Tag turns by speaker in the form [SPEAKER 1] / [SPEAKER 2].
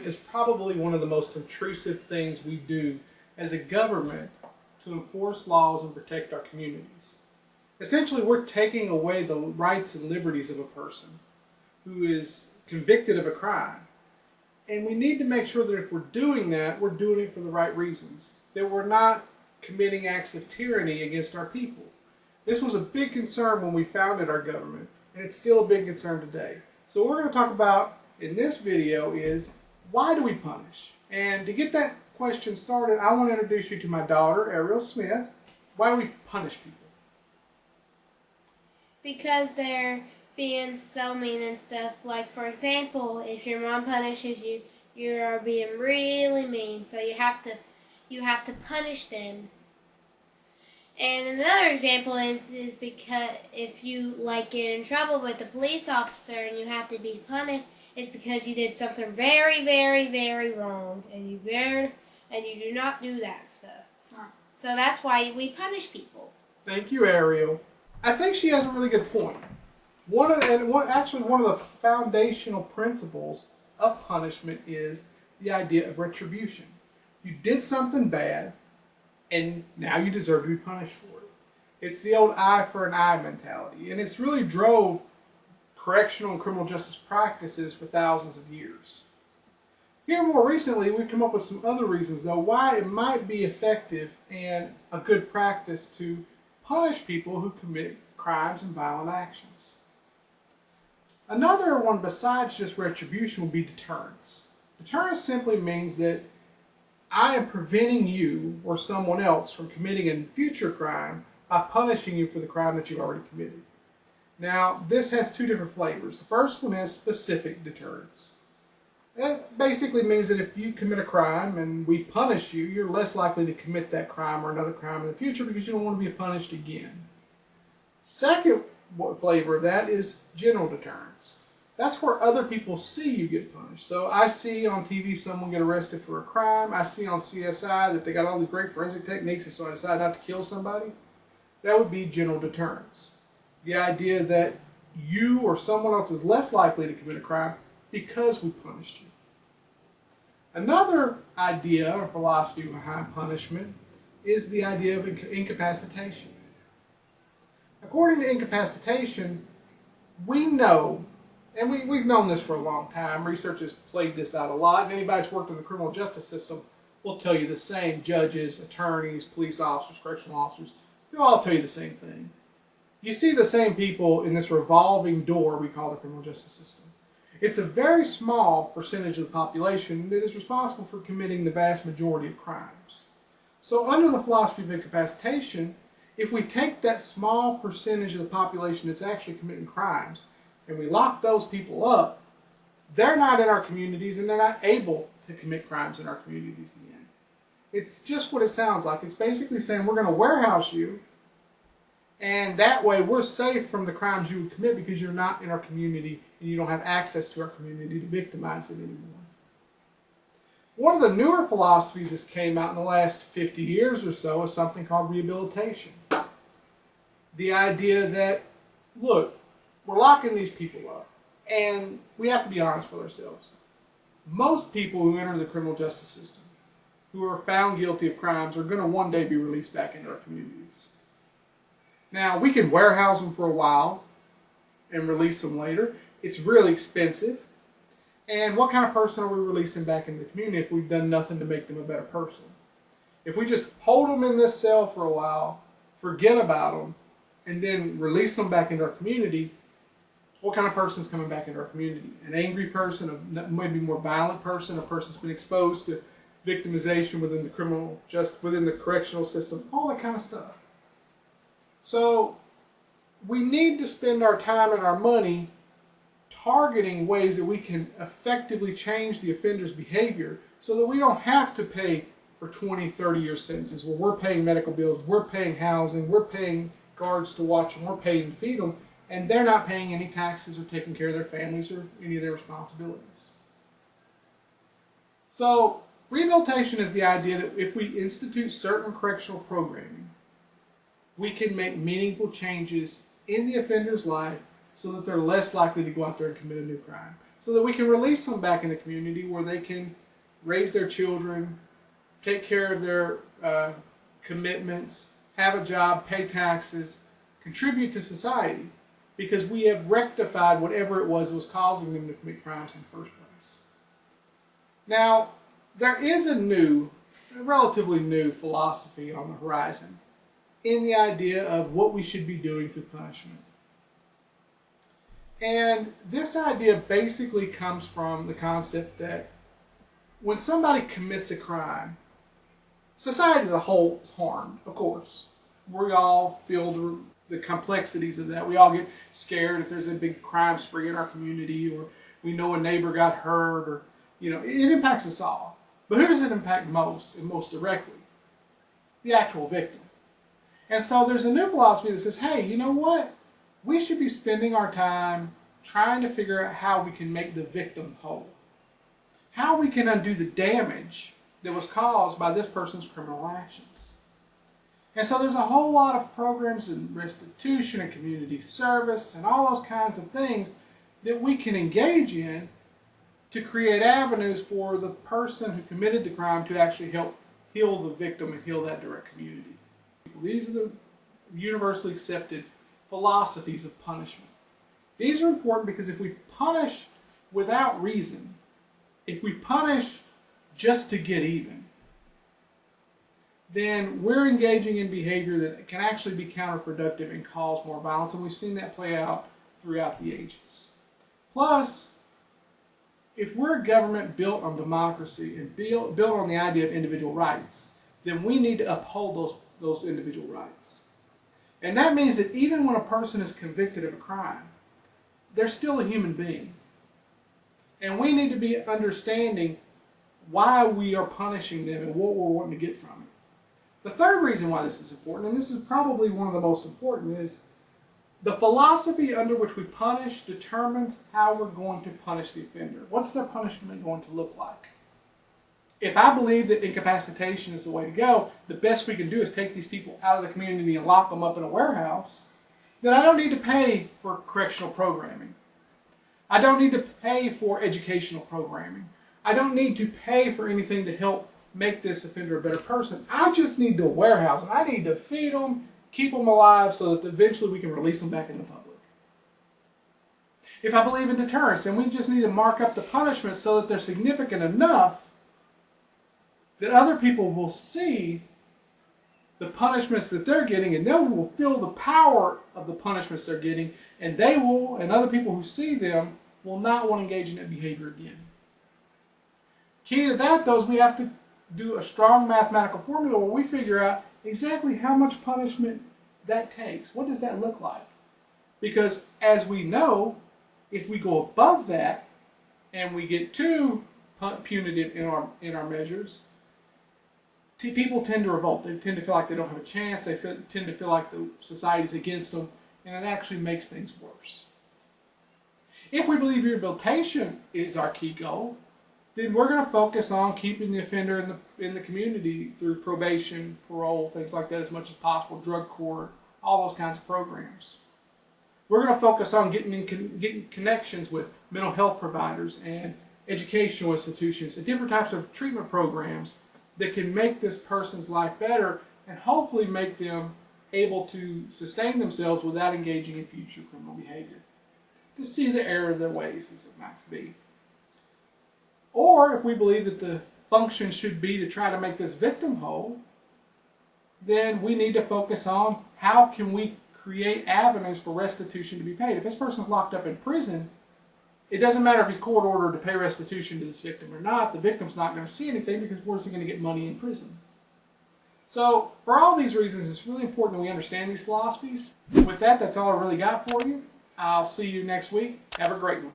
[SPEAKER 1] Punishment is probably one of the most intrusive things we do as a government to enforce laws and protect our communities. Essentially, we're taking away the rights and liberties of a person who is convicted of a crime. And we need to make sure that if we're doing that, we're doing it for the right reasons, that we're not committing acts of tyranny against our people. This was a big concern when we founded our government, and it's still a big concern today. So what we're going to talk about in this video is, why do we punish? And to get that question started, I want to introduce you to my daughter, Ariel Smith. Why do we punish people?
[SPEAKER 2] Because they're being so mean and stuff. Like, for example, if your mom punishes you, you are being really mean, so you have to punish them. And another example is because if you get in trouble with the police officer and you have to be punished, it's because you did something very, very, very wrong, and you do not do that stuff. So that's why we punish people.
[SPEAKER 1] Thank you, Ariel. I think she has a really good point. One of the foundational principles of punishment is the idea of retribution. You did something bad, and now you deserve to be punished for it. It's the old eye for an eye mentality, and it's really drove correctional and criminal justice practices for thousands of years. Here more recently, we've come up with some other reasons, though, why it might be effective and a good practice to punish people who commit crimes and violent actions. Another one besides just retribution would be deterrence. Deterrence simply means that I am preventing you or someone else from committing a future crime by punishing you for the crime that you've already committed. Now, this has two different flavors. The first one is specific deterrence. That basically means that if you commit a crime and we punish you, you're less likely to commit that crime or another crime in the future because you don't want to be punished again. Second flavor of that is general deterrence. That's where other people see you get punished. So I see on TV someone get arrested for a crime. I see on CSI that they got all these great forensic techniques, and so I decide not to kill somebody. That would be general deterrence. The idea that you or someone else is less likely to commit a crime because we punished you. Another idea or philosophy behind punishment is the idea of incapacitation. According to incapacitation, we know, and we've known this for a long time, research has played this out a lot, and anybody that's worked in the criminal justice system will tell you the same. Judges, attorneys, police officers, correctional officers, they'll all tell you the same thing. You see the same people in this revolving door we call the criminal justice system. It's a very small percentage of the population that is responsible for committing the vast majority of crimes. So under the philosophy of incapacitation, if we take that small percentage of the population that's actually committing crimes and we lock those people up, they're not in our communities and they're not able to commit crimes in our communities again. It's just what it sounds like. It's basically saying we're going to warehouse you, and that way we're safe from the crimes you would commit because you're not in our community and you don't have access to our community to victimize it anymore. One of the newer philosophies that came out in the last 50 years or so is something called rehabilitation. The idea that, look, we're locking these people up, and we have to be honest with ourselves. Most people who enter the criminal justice system, who are found guilty of crimes, are going to one day be released back into our communities. Now, we can warehouse them for a while and release them later. It's really expensive. And what kind of person are we releasing back into the community if we've done nothing to make them a better person? If we just hold them in this cell for a while, forget about them, and then release them back into our community, what kind of person is coming back into our community? An angry person, a maybe more violent person, a person that's been exposed to victimization within the correctional system, all that kind of stuff. So we need to spend our time and our money targeting ways that we can effectively change the offender's behavior so that we don't have to pay for 20, 30-year sentences where we're paying medical bills, we're paying housing, we're paying guards to watch them, we're paying to feed them, and they're not paying any taxes or taking care of their families or any of their responsibilities. So rehabilitation is the idea that if we institute certain correctional programming, we can make meaningful changes in the offender's life so that they're less likely to go out there and commit a new crime. so that we can release them back in the community where they can raise their children, take care of their commitments, have a job, pay taxes, contribute to society, because we have rectified whatever it was causing them to commit crimes in the first place. Now, there is a relatively new philosophy on the horizon in the idea of what we should be doing through punishment. And this idea basically comes from the concept that when somebody commits a crime, society as a whole is harmed, of course. We all feel the complexities of that. We all get scared if there's a big crime spree in our community, or we know a neighbor got hurt, or it impacts us all. But who does it impact most, and most directly? The actual victim. And so there's a new philosophy that says, hey, you know what? We should be spending our time trying to figure out how we can make the victim whole. How we can undo the damage that was caused by this person's criminal actions. And so there's a whole lot of programs in restitution and community service and all those kinds of things that we can engage in to create avenues for the person who committed the crime to actually help heal the victim and heal that direct community. These are the universally accepted philosophies of punishment. These are important because if we punish without reason, if we punish just to get even, then we're engaging in behavior that can actually be counterproductive and cause more violence, and we've seen that play out throughout the ages. Plus, if we're a government built on democracy and built on the idea of individual rights, then we need to uphold those individual rights. And that means that even when a person is convicted of a crime, they're still a human being. And we need to be understanding why we are punishing them and what we're wanting to get from it. The third reason why this is important, and this is probably one of the most important, is the philosophy under which we punish determines how we're going to punish the offender. What's their punishment going to look like? If I believe that incapacitation is the way to go, the best we can do is take these people out of the community and lock them up in a warehouse, then I don't need to pay for correctional programming. I don't need to pay for educational programming. I don't need to pay for anything to help make this offender a better person. I just need to warehouse them. I need to feed them, keep them alive so that eventually we can release them back in the public. If I believe in deterrence, then we just need to mark up the punishment so that they're significant enough that other people will see the punishments that they're getting, and they will feel the power of the punishments they're getting, and they will, and other people who see them, will not want to engage in that behavior again. Key to that, though, is we have to do a strong mathematical formula where we figure out exactly how much punishment that takes. What does that look like? Because as we know, if we go above that and we get too punitive in our measures, people tend to revolt. They tend to feel like they don't have a chance. They tend to feel like the society's against them, and it actually makes things worse. If we believe rehabilitation is our key goal, then we're going to focus on keeping the offender in the community through probation, parole, things like that as much as possible, drug court, all those kinds of programs. We're going to focus on getting connections with mental health providers and educational institutions and different types of treatment programs that can make this person's life better and hopefully make them able to sustain themselves without engaging in future criminal behavior. To see the error of their ways as it might be. Or if we believe that the function should be to try to make this victim whole, then we need to focus on how can we create avenues for restitution to be paid. If this person's locked up in prison, it doesn't matter if he's court ordered to pay restitution to this victim or not. The victim's not going to see anything because where's he going to get money in prison? So for all these reasons, it's really important that we understand these philosophies. With that, that's all I really got for you. I'll see you next week. Have a great one.